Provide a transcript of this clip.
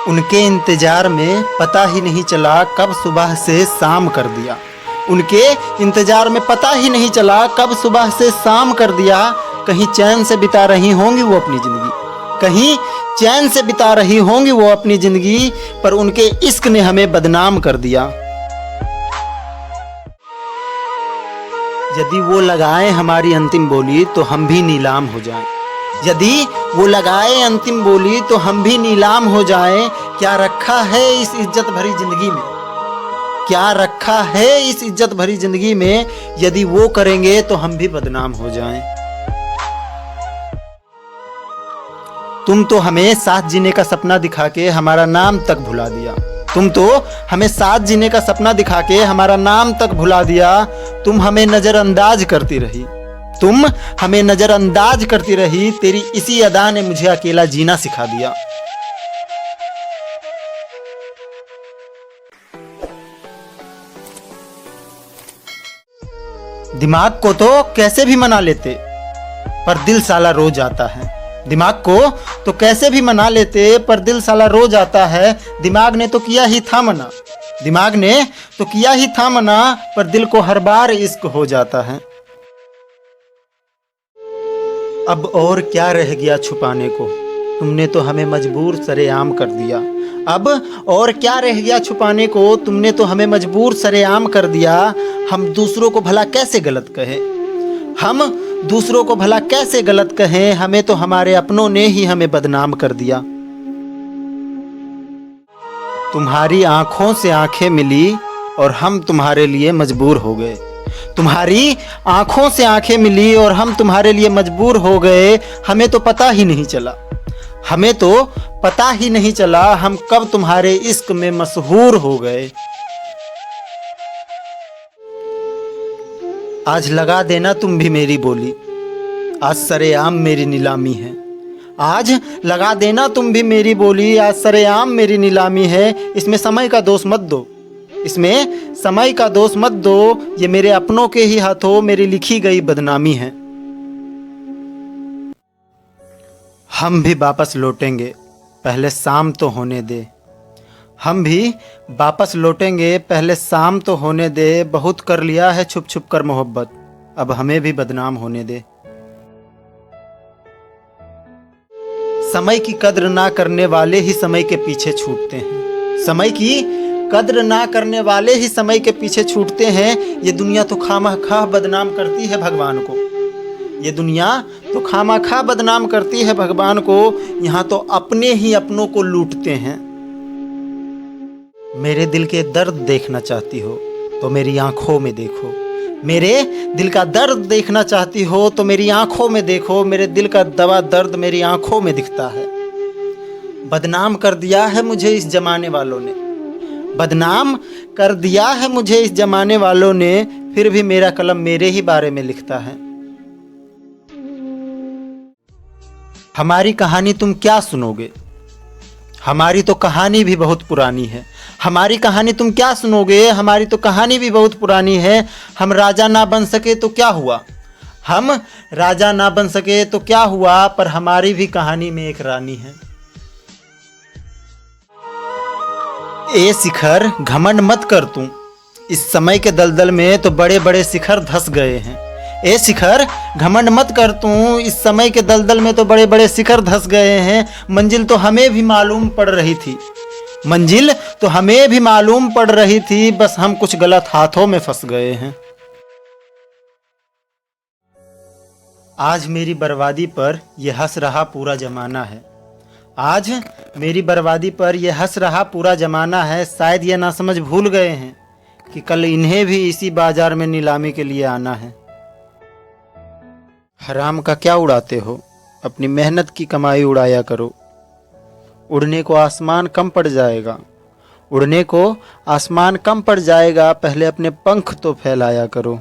उनके इंतजार में पता ही नहीं चला कब सुबह से शाम कर दिया। उनके इंतजार में पता ही नहीं चला कब सुबह से शाम कर दिया। कहीं चैन से बिता रही होंगी वो अपनी ज़िंदगी, कहीं चैन से बिता रही होंगी वो अपनी ज़िंदगी, पर उनके इश्क ने हमें बदनाम कर दिया। यदि वो लगाएं हमारी अंतिम बोली तो हम भी नीलाम हो जाएं। यदि वो लगाए अंतिम बोली तो हम भी नीलाम हो जाएं। क्या रखा है इस इज्जत भरी जिंदगी में, क्या रखा है इस इज्जत भरी जिंदगी में। यदि वो करेंगे तो हम भी बदनाम हो जाएं। तुम तो हमें साथ जीने का सपना दिखा के हमारा नाम तक भुला दिया। तुम तो हमें साथ जीने का सपना दिखा के हमारा नाम तक भुला दिया। तुम हमें नजरअंदाज करती रही, तुम हमें नजरअंदाज करती रही। तेरी इसी अदा ने मुझे अकेला जीना सिखा दिया। दिमाग को तो कैसे भी मना लेते, पर दिल साला रोज आता है। दिमाग को तो कैसे भी मना लेते, पर दिल साला रोज आता है। दिमाग ने तो किया ही था मना, दिमाग ने तो किया ही था मना, पर दिल को हर बार इश्क हो जाता है। अब और क्या रह गया छुपाने को, तुमने तो हमें मजबूर सरेआम कर दिया। अब और क्या रह गया छुपाने को, तुमने तो हमें मजबूर सरेआम कर दिया। हम दूसरों को भला कैसे गलत कहें, हम दूसरों को भला कैसे गलत कहें। हमें तो हमारे अपनों ने ही हमें बदनाम कर दिया। तुम्हारी आंखों से आंखें मिली और हम तुम्हारे लिए मजबूर हो गए। तुम्हारी आंखों से आंखें मिली और हम तुम्हारे लिए मजबूर हो गए। हमें तो पता ही नहीं चला, हमें तो पता ही नहीं चला हम कब तुम्हारे इश्क में मशहूर हो गए। आज लगा देना तुम भी मेरी बोली, आज सरेआम मेरी नीलामी है। आज लगा देना तुम भी मेरी बोली, आज सरेआम मेरी नीलामी है। इसमें समय का दोष मत दो, इसमें समय का दोष मत दो। ये मेरे अपनों के ही हाथों मेरी लिखी गई बदनामी है। हम भी वापस लौटेंगे, पहले शाम तो होने दे। हम भी वापस लौटेंगे, पहले शाम तो होने दे। बहुत कर लिया है छुप छुप कर मोहब्बत, अब हमें भी बदनाम होने दे। समय की कद्र ना करने वाले ही समय के पीछे छूटते हैं। समय की कद्र ना करने वाले ही समय के पीछे छूटते हैं। ये दुनिया तो खामखा बदनाम करती है भगवान को, ये दुनिया तो खामखा बदनाम करती है भगवान को। यहाँ तो अपने ही अपनों को लूटते हैं। मेरे दिल के दर्द देखना चाहती हो तो मेरी आंखों में देखो। मेरे दिल का दर्द देखना चाहती हो तो मेरी आंखों में देखो। मेरे दिल का दवा दर्द मेरी आंखों में दिखता है। बदनाम कर दिया है मुझे इस जमाने वालों ने, बदनाम कर दिया है मुझे इस जमाने वालों ने। फिर भी मेरा कलम मेरे ही बारे में लिखता है। हमारी कहानी तुम क्या सुनोगे, हमारी तो कहानी भी बहुत पुरानी है। हमारी कहानी तुम क्या सुनोगे, हमारी तो कहानी भी बहुत पुरानी है। हम राजा ना बन सके तो क्या हुआ, हम राजा ना बन सके तो क्या हुआ, पर हमारी भी कहानी में एक रानी है। ए शिखर घमंड मत कर तू, इस समय के दलदल में तो बड़े बड़े शिखर धंस गए हैं। ए शिखर घमंड मत कर तू, इस समय के दलदल में तो बड़े बड़े शिखर धंस गए हैं। मंजिल तो हमें भी मालूम पड़ रही थी, मंजिल तो हमें भी मालूम पड़ रही थी, बस हम कुछ गलत हाथों में फंस गए हैं। आज मेरी बर्बादी पर यह हंस रहा पूरा जमाना है, आज मेरी बर्बादी पर यह हंस रहा पूरा जमाना है। शायद ये ना समझ भूल गए हैं कि कल इन्हें भी इसी बाजार में नीलामी के लिए आना है। हराम का क्या उड़ाते हो, अपनी मेहनत की कमाई उड़ाया करो। उड़ने को आसमान कम पड़ जाएगा, उड़ने को आसमान कम पड़ जाएगा। पहले अपने पंख तो फैलाया करो।